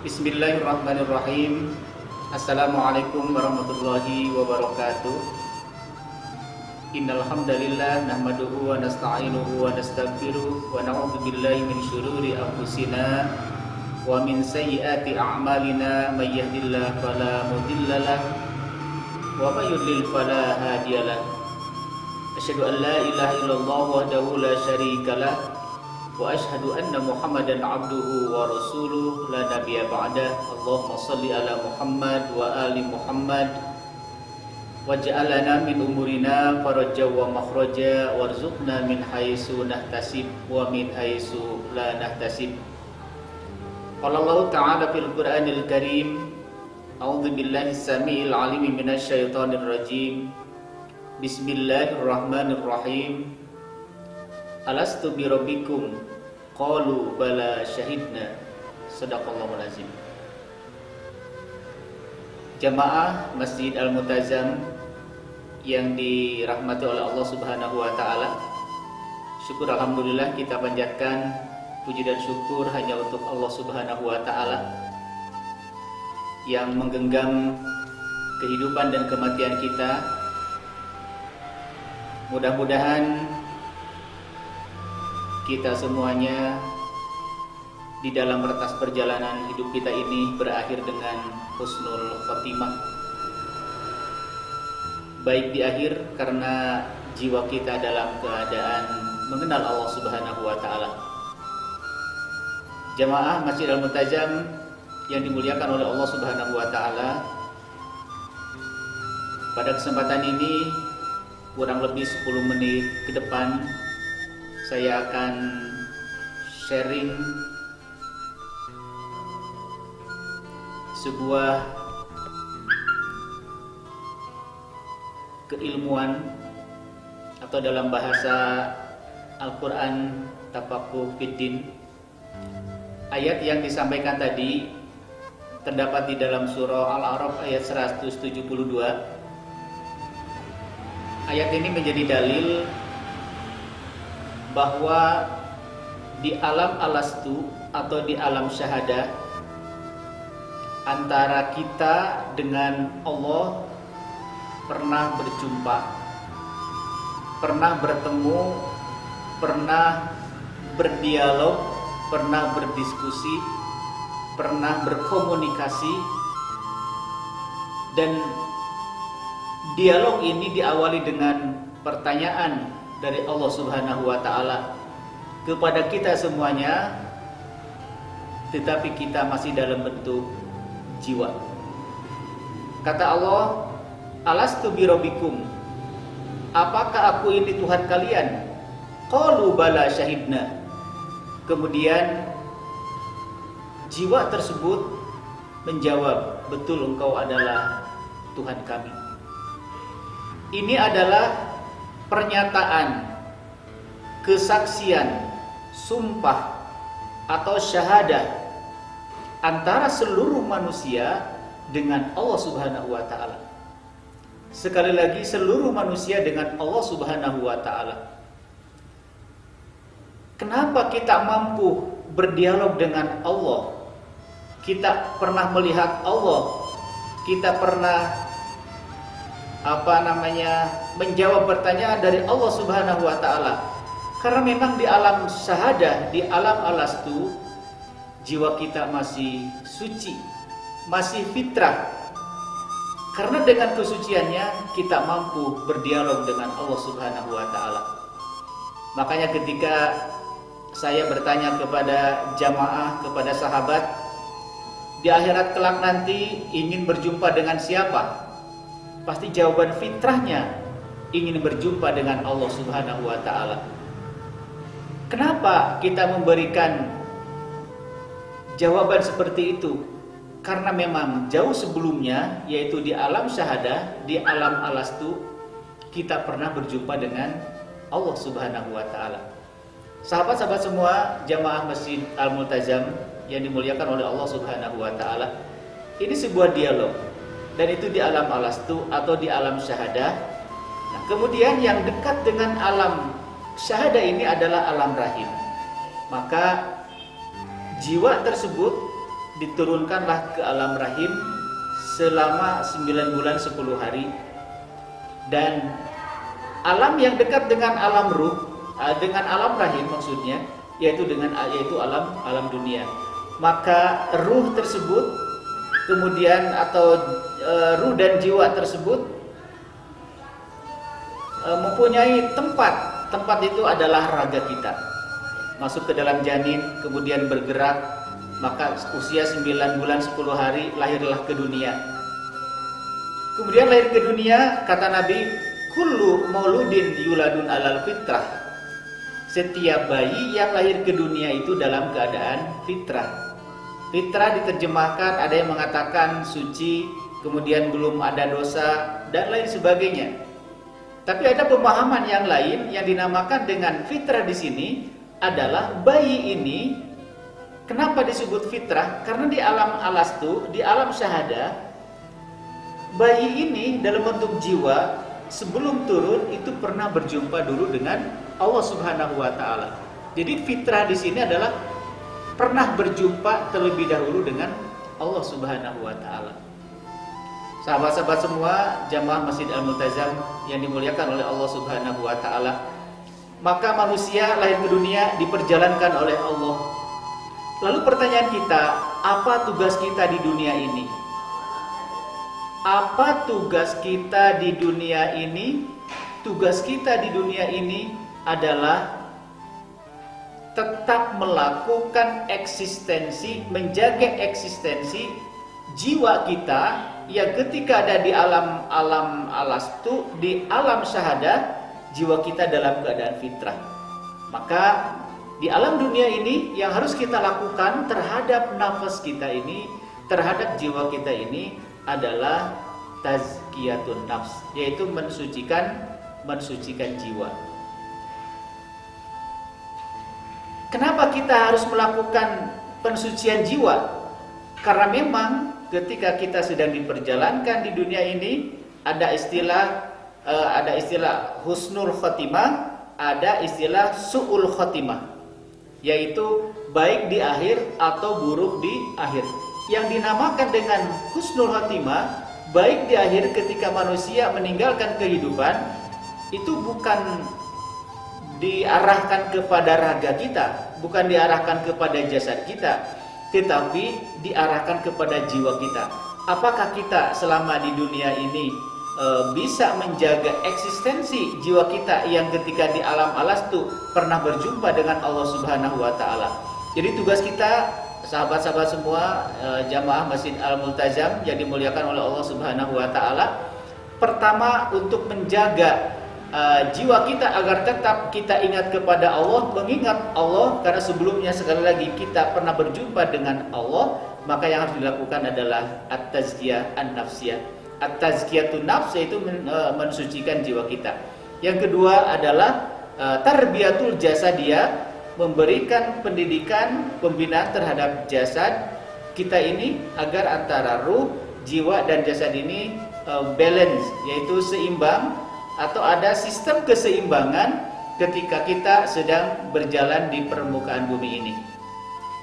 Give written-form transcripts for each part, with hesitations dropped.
Bismillahirrahmanirrahim. Assalamualaikum warahmatullahi wabarakatuh. Innal hamdalillah nahmaduhu wa nasta'inuhu wa nastaghfiruh wa na'udzu billahi min syururi anfusina wa min sayyiati a'malina may yahdihillahu fala mudhillalah wa may yudlil fala hadiyalah. Asyhadu an la ilaha illallah wahdahu la syarikalah wa asyhadu anna Muhammadan abduhu wa rasuluh la nabiyya ba'dah. Allahumma shalli ala Muhammad wa ali Muhammad waj'alna min umurina faraja wa makhraja warzuqna min haitsu nahtasib wa min haitsu la nahtasib. Qala Allah ta'ala fil Qur'anil Karim, a'udzu billahi samiil 'alim minasy syaithanir rajim. Bismillahirrahmanirrahim. Alastu bi rabbikum qalu bala syahidna. Shadaqallahul azim. Jamaah Masjid Al-Multazam yang dirahmati oleh Allah Subhanahu wa taala. Syukur alhamdulillah kita panjatkan puji dan syukur hanya untuk Allah Subhanahu wa taala yang menggenggam kehidupan dan kematian kita. Mudah-mudahan kita semuanya di dalam retas perjalanan hidup kita ini berakhir dengan husnul khotimah. Baik di akhir karena jiwa kita dalam keadaan mengenal Allah Subhanahu wa taala. Jamaah Masjid Al-Multazam yang dimuliakan oleh Allah Subhanahu wa taala, pada kesempatan ini kurang lebih 10 menit ke depan saya akan sharing sebuah keilmuan atau dalam bahasa Al-Quran Tafaqquh Fiddin. Ayat yang disampaikan tadi terdapat di dalam surah Al-A'raf ayat 172. Ayat ini menjadi dalil bahwa di alam alastu atau di alam syahadah antara kita dengan Allah pernah berjumpa, pernah bertemu, pernah berdialog, pernah berdiskusi, pernah berkomunikasi, dan dialog ini diawali dengan pertanyaan dari Allah Subhanahu wa taala kepada kita semuanya, tetapi kita masih dalam bentuk jiwa. Kata Allah, alastu bi rabbikum, apakah aku ini Tuhan kalian? Qalu bala syahidna. Kemudian jiwa tersebut menjawab, betul engkau adalah Tuhan kami. Ini adalah pernyataan, kesaksian, sumpah atau syahadah antara seluruh manusia dengan Allah Subhanahu wa taala. Sekali lagi, seluruh manusia dengan Allah Subhanahu wa taala. Kenapa kita mampu berdialog dengan Allah? Kita pernah melihat Allah, kita pernah menjawab pertanyaan dari Allah Subhanahu wa taala. Karena memang di alam syahadah, di alam alastu, jiwa kita masih suci, masih fitrah. Karena dengan kesuciannya kita mampu berdialog dengan Allah Subhanahu wa taala. Makanya ketika saya bertanya kepada jamaah, kepada sahabat, di akhirat kelak nanti ingin berjumpa dengan siapa? Pasti jawaban fitrahnya ingin berjumpa dengan Allah Subhanahu wa taala. Kenapa kita memberikan jawaban seperti itu? Karena memang jauh sebelumnya, yaitu di alam syahadah, di alam alastu, kita pernah berjumpa dengan Allah Subhanahu wa taala. Sahabat-sahabat semua, jamaah Masjid Al-Multazam yang dimuliakan oleh Allah Subhanahu wa taala, ini sebuah dialog. Dan itu di alam alastu atau di alam syahadah. Nah, kemudian yang dekat dengan alam syahadah ini adalah alam rahim. Maka jiwa tersebut diturunkanlah ke alam rahim selama 9 bulan 10 hari. Dan alam yang dekat dengan alam ruh, dengan alam rahim maksudnya, yaitu alam dunia. Maka ruh tersebut kemudian atau ruh dan jiwa tersebut mempunyai tempat itu adalah raga kita. Masuk ke dalam janin, kemudian bergerak, maka usia 9 bulan 10 hari lahirlah ke dunia. Kemudian lahir ke dunia, kata Nabi, kullu mauludin yuladun alal fitrah. Setiap bayi yang lahir ke dunia itu dalam keadaan fitrah. Fitrah diterjemahkan, ada yang mengatakan suci, kemudian belum ada dosa, dan lain sebagainya. Tapi ada pemahaman yang lain yang dinamakan dengan fitrah di sini adalah bayi ini. Kenapa disebut fitrah? Karena di alam alastu, di alam syahadah, bayi ini dalam bentuk jiwa sebelum turun itu pernah berjumpa dulu dengan Allah Subhanahu wa taala. Jadi fitrah di sini adalah pernah berjumpa terlebih dahulu dengan Allah Subhanahu wa taala. Sahabat-sahabat semua, jamaah Masjid Al-Multazam yang dimuliakan oleh Allah Subhanahu wa taala. Maka manusia lahir ke dunia diperjalankan oleh Allah. Lalu pertanyaan kita, apa tugas kita di dunia ini? Apa tugas kita di dunia ini? Tugas kita di dunia ini adalah tetap melakukan eksistensi, menjaga eksistensi jiwa kita yang ketika ada di alam alastu, di alam syahadah, jiwa kita dalam keadaan fitrah. Maka di alam dunia ini yang harus kita lakukan terhadap nafas kita ini, terhadap jiwa kita ini adalah tazkiyatun nafs, yaitu mensucikan jiwa. Kenapa kita harus melakukan pensucian jiwa? Karena memang ketika kita sedang diperjalankan di dunia ini ada istilah husnul khotimah, ada istilah su'ul khotimah, yaitu baik di akhir atau buruk di akhir. Yang dinamakan dengan husnul khotimah, baik di akhir ketika manusia meninggalkan kehidupan, itu bukan diarahkan kepada raga kita, bukan diarahkan kepada jasad kita, tetapi diarahkan kepada jiwa kita. Apakah kita selama di dunia ini bisa menjaga eksistensi jiwa kita yang ketika di alam alastu pernah berjumpa dengan Allah Subhanahu wa taala. Jadi tugas kita, sahabat-sahabat semua, jamaah Masjid Al-Multazam yang dimuliakan oleh Allah Subhanahu wa taala, pertama untuk menjaga jiwa kita agar tetap kita ingat kepada Allah, mengingat Allah, karena sebelumnya sekali lagi kita pernah berjumpa dengan Allah. Maka yang harus dilakukan adalah at-tazkiyah an-nafsiyah. At-tazkiyatun nafs, yaitu mensucikan jiwa kita. Yang kedua adalah tarbiyatul jasadiyah, memberikan pendidikan, pembinaan terhadap jasad kita ini agar antara ruh, jiwa dan jasad ini balance, yaitu seimbang, atau ada sistem keseimbangan ketika kita sedang berjalan di permukaan bumi ini.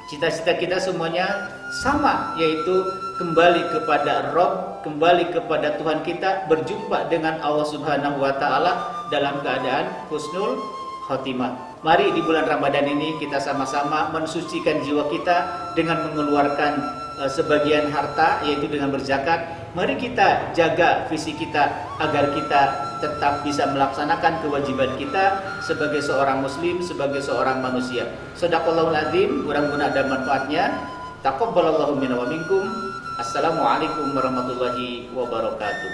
Cita-cita kita semuanya sama, yaitu kembali kepada Rabb, kembali kepada Tuhan kita, berjumpa dengan Allah Subhanahu wa taala dalam keadaan husnul khotimah. Mari di bulan Ramadan ini kita sama-sama mensucikan jiwa kita dengan mengeluarkan sebagian harta, yaitu dengan berzakat. Mari kita jaga visi kita agar kita tetap bisa melaksanakan kewajiban kita sebagai seorang muslim, sebagai seorang manusia. Shadaqallahul azim, mudah-mudahan ada manfaatnya. Taqabbalallahu minna wa minkum. Assalamualaikum warahmatullahi wabarakatuh.